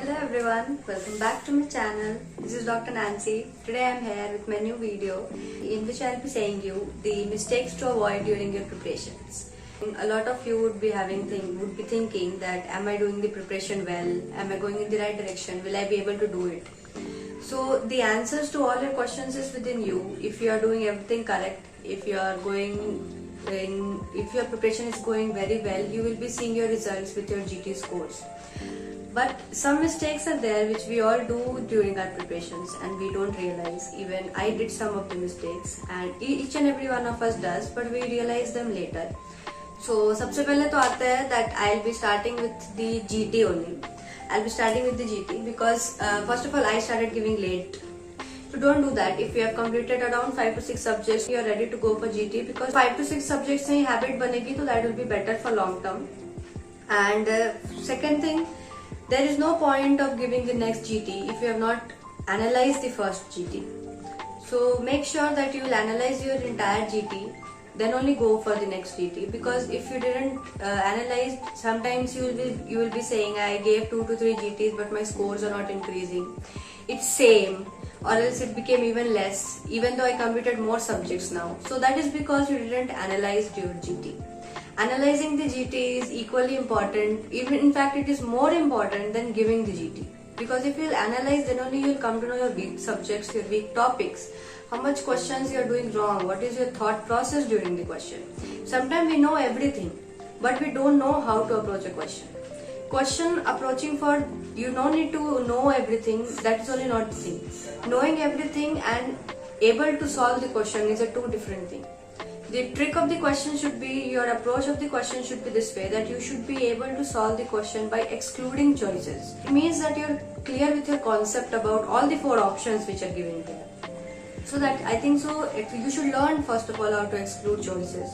Hello everyone, welcome back to my channel. This is Dr. Nancy. Today I am here with my new video in which I will be saying you the mistakes to avoid during your preparations. A lot of you would be thinking that am I doing the preparation well? Am I going in the right direction? Will I be able to do it? So the answers to all your questions is within you. If you are doing everything correct, if your preparation is going very well, you will be seeing your results with your GT scores. But some mistakes are there which we all do during our preparations and we don't realize. Even I did some of the mistakes and each and every one of us does, but we realize them later. So सबसे पहले तो आता है that I'll be starting with the GT only. I'll be starting with the GT because first of all I started giving late. So don't do that. If you have completed around 5 to 6 subjects, you are ready to go for GT because 5 to 6 subjects से ही habit बनेगी तो that will be better for long term. And second thing, there is no point of giving the next GT if you have not analyzed the first GT. So make sure that you will analyze your entire GT, then only go for the next GT. Because if you didn't analyze, sometimes you will be saying I gave 2 to 3 GTs but my scores are not increasing. It's same, or else it became even less, even though I completed more subjects now. So that is because you didn't analyze your GT. Analyzing the GT is equally important, even in fact it is more important than giving the GT. Because if you will analyze, then only you will come to know your weak subjects, your weak topics, how much questions you are doing wrong, what is your thought process during the question. Sometimes we know everything, but we don't know how to approach a question. Question approaching for, you don't need to know everything, that is only not the thing. Knowing everything and able to solve the question is a two different thing. The trick of the question should be, your approach of the question should be this way, that you should be able to solve the question by excluding choices. It means that you're clear with your concept about all the 4 options which are given there. So that I think so, you should learn first of all how to exclude choices.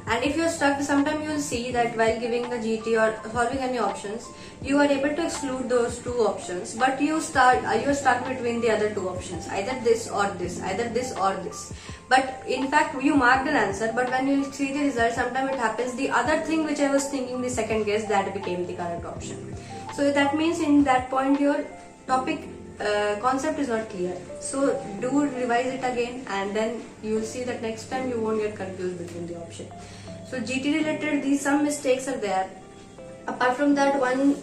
And if you're stuck, sometimes you will see that while giving the GT or solving any options, you are able to exclude those 2 options, but you're stuck between the other 2 options, either this or this, either this or this. But in fact, you marked an answer, but when you see the result, sometimes it happens the other thing which I was thinking the second guess, that became the correct option. So that means in that point your topic concept is not clear. So do revise it again and then you will see that next time you won't get confused between the option. So GT related, some mistakes are there. Apart from that, one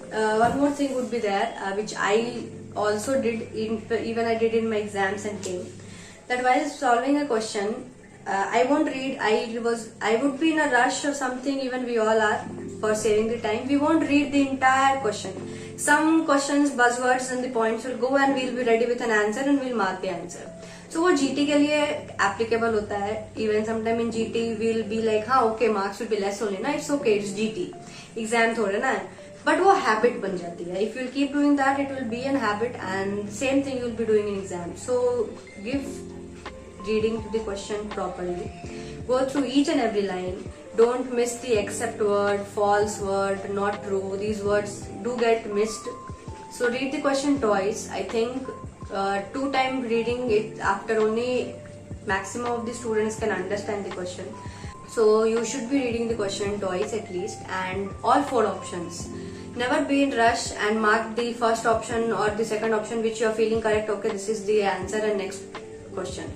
more thing would be there which I also did, even I did in my exams and came. That while solving a question, I won't read, I would be in a rush or something, even we all are, for saving the time. We won't read the entire question. Some questions, buzzwords and the points will go and we'll be ready with an answer and we'll mark the answer. So वो GT के लिए applicable होता है. Even sometime in GT we'll be like, हाँ okay, marks will be less only ना, it's okay, it's GT. Exam थोड़े ना है. But वो habit बन जाती है. If you'll keep doing that, it will be an habit and same thing you'll be doing in exam. So give reading to the question properly. Go through each and every line. Don't miss the except word, false word, not true. These words do get missed. So read the question twice. I think 2 times reading it after only maximum of the students can understand the question. So you should be reading the question twice at least, and all 4 options. Never be in rush and mark the first option or the second option which you are feeling correct. Okay, this is the answer and next question.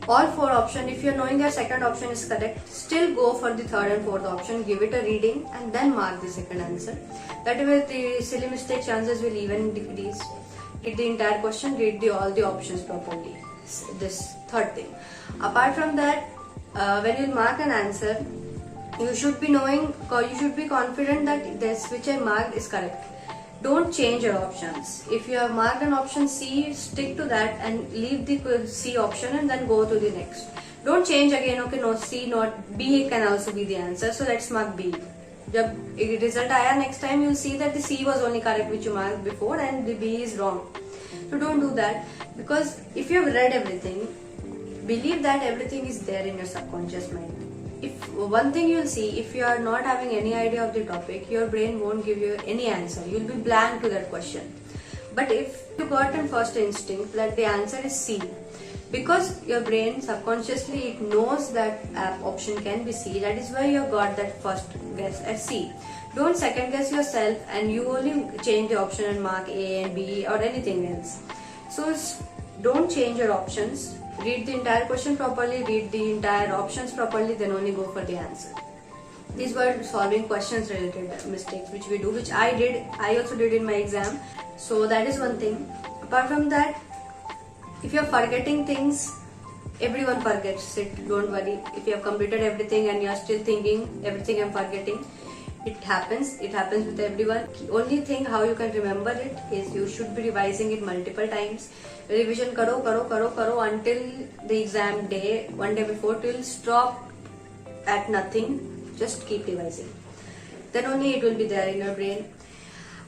All 4 options, if you're knowing your second option is correct, still go for the third and fourth option, give it a reading and then mark the second answer. That way the silly mistake chances will even decrease. Read the entire question, read all the options properly. This third thing. Apart from that, when you mark an answer, you should be knowing, you should be confident that this which I marked is correct. Don't change your options. If you have marked an option C, stick to that and leave the C option and then go to the next. Don't change again, okay, no C, not B can also be the answer. So let's mark B. Jab result aaya next time, you'll see that the C was only correct which you marked before and the B is wrong. So don't do that, because if you have read everything, believe that everything is there in your subconscious mind. If one thing you'll see, if you are not having any idea of the topic, your brain won't give you any answer. You'll be blank to that question. But if you got an first instinct that the answer is C, because your brain subconsciously it knows that option can be C, that is why you got that first guess as C. Don't second guess yourself and you only change the option and mark A and B or anything else. So don't change your options. Read the entire question properly, read the entire options properly, then only go for the answer. These were solving questions related mistakes which we do, which I also did in my exam. So that is one thing. Apart from that, if you are forgetting things, everyone forgets it, don't worry. If you have completed everything and you are still thinking everything I'm forgetting, it happens with everyone. Only thing how you can remember it is you should be revising it multiple times. Revision karo until the exam day, one day before, till stop at nothing. Just keep revising. Then only it will be there in your brain.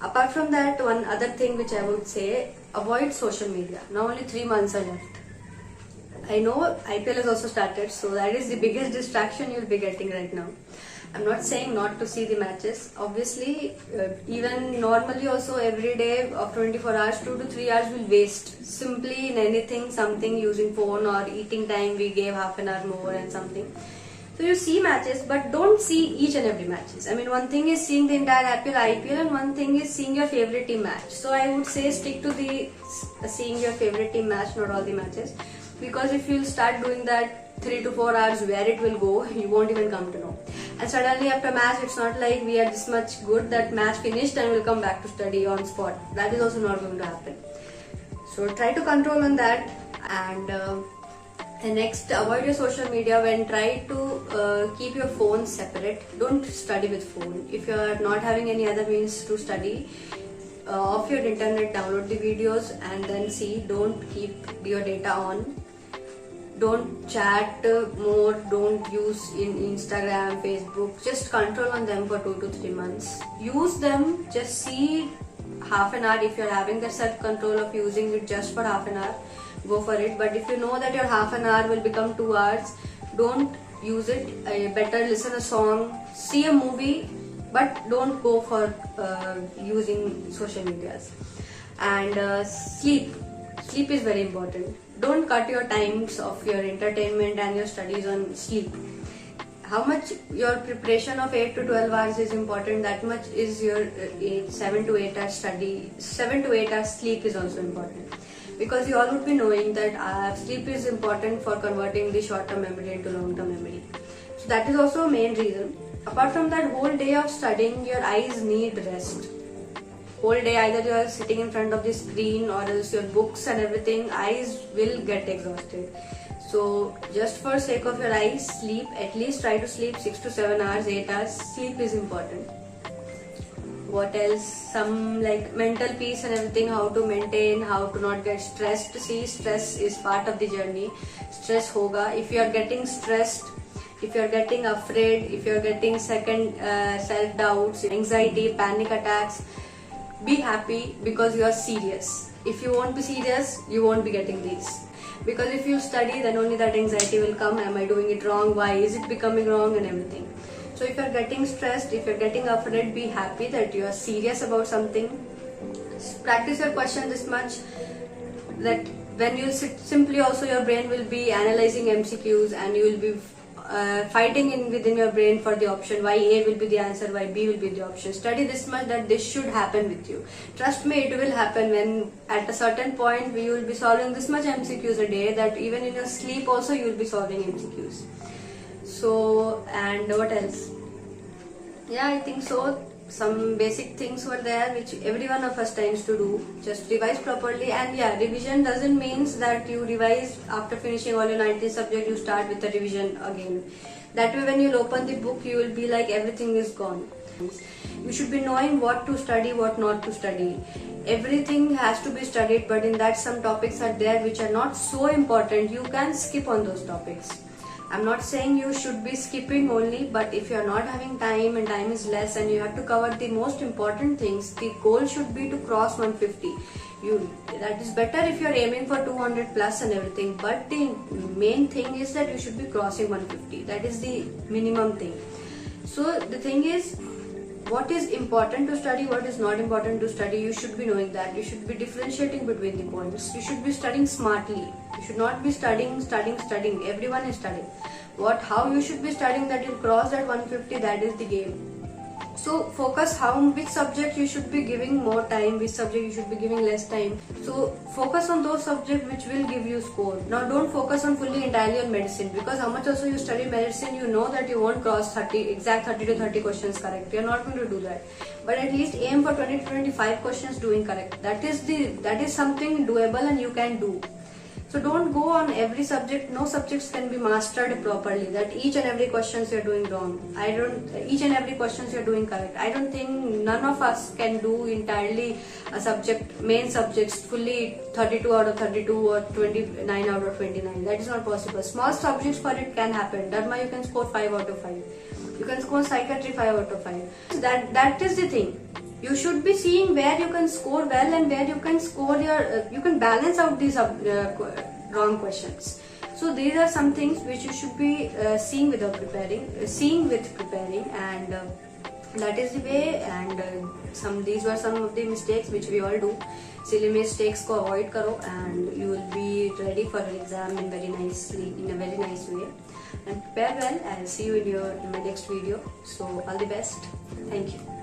Apart from that, one other thing which I would say, avoid social media. Now only 3 months are left. I know IPL has also started, so that is the biggest distraction you'll be getting right now. I'm not saying not to see the matches. Obviously, even normally also every day of 24 hours, 2 to 3 hours will waste simply in anything, something, using phone or eating time. We gave half an hour more and something. So you see matches, but don't see each and every matches. I mean, one thing is seeing the entire IPL and one thing is seeing your favorite team match. So I would say stick to the seeing your favorite team match, not all the matches. Because if you'll start doing that 3 to 4 hours, where it will go, you won't even come to know. And suddenly after match, it's not like we are this much good that match finished and we'll come back to study on spot. That is also not going to happen. So try to control on that. And next, avoid your social media. When try to keep your phone separate. Don't study with phone. If you are not having any other means to study, off your internet, download the videos and then see. Don't keep your data on. Don't chat more. Don't use in Instagram, Facebook. Just control on them for 2 to 3 months. Use them. Just see half an hour. If you're having the self-control of using it just for half an hour, go for it. But if you know that your half an hour will become 2 hours, don't use it. Better listen a song, see a movie, but don't go for using social medias. And sleep is very important. Don't cut your times of your entertainment and your studies on sleep. How much your preparation of 8 to 12 hours is important, that much is your 7 to 8 hours study. 7 to 8 hours sleep is also important. Because you all would be knowing that sleep is important for converting the short-term memory into long-term memory. So that is also a main reason. Apart from that, whole day of studying, your eyes need rest. Whole day either you are sitting in front of the screen or else your books and everything, eyes will get exhausted. So just for sake of your eyes, sleep. At least try to sleep 6 to 7 hours, 8 hours. Sleep is important. What else? Some like mental peace and everything, how to maintain, how to not get stressed. See, stress is part of the journey. Stress hoga. If you are getting stressed, if you are getting afraid, if you are getting second self-doubts, anxiety, panic attacks, be happy because you are serious. If you won't be serious, you won't be getting these. Because if you study, then only that anxiety will come. Am I doing it wrong? Why is it becoming wrong? And everything. So if you're getting stressed, if you're getting afraid, be happy that you are serious about something. Practice your question this much that when you sit simply, also your brain will be analyzing MCQs and you will be fighting within your brain for the option why A will be the answer, why B will be the option. Study this much that this should happen with you. Trust me, it will happen. When at a certain point you will be solving this much MCQs a day that even in your sleep also you will be solving MCQs. So, and what else? Yeah, I think so. Some basic things were there which every one of us tends to do. Just revise properly. And yeah, revision doesn't mean that you revise after finishing all your 19 subjects, you start with the revision again. That way when you'll open the book, you will be like everything is gone. You should be knowing what to study, what not to study. Everything has to be studied, but in that some topics are there which are not so important. You can skip on those topics. I'm not saying you should be skipping only, but if you are not having time and time is less and you have to cover the most important things, the goal should be to cross 150. That is better if you are aiming for 200 plus and everything, but the main thing is that you should be crossing 150. That is the minimum thing. So the thing is, what is important to study, what is not important to study, you should be knowing that. You should be differentiating between the points. You should be studying smartly. You should not be studying. Everyone is studying. How you should be studying that you'll cross that 150, that is the game. So focus which subject you should be giving more time, which subject you should be giving less time. So focus on those subjects which will give you score. Now don't focus on fully entirely on medicine, because how much also you study medicine, you know that you won't cross 30 to 30 questions correct. You're not going to do that. But at least aim for 20 to 25 questions doing correct. That is something doable and you can do. So don't go on every subject. No subjects can be mastered properly, that each and every questions you're doing wrong. Each and every questions you're doing correct. I don't think none of us can do entirely a subject, main subjects fully 32 out of 32 or 29 out of 29. That is not possible. Small subjects for it can happen. Dharma you can score 5 out of 5. You can score psychiatry 5 out of 5. So that is the thing. You should be seeing where you can score well and where you can score you can balance out these wrong questions. So these are some things which you should be seeing with preparing, and that is the way. And these were some of the mistakes which we all do. Silly mistakes ko avoid karo, and you will be ready for an exam in a very nice way. And prepare well. I'll see you in my next video. So all the best. Thank you.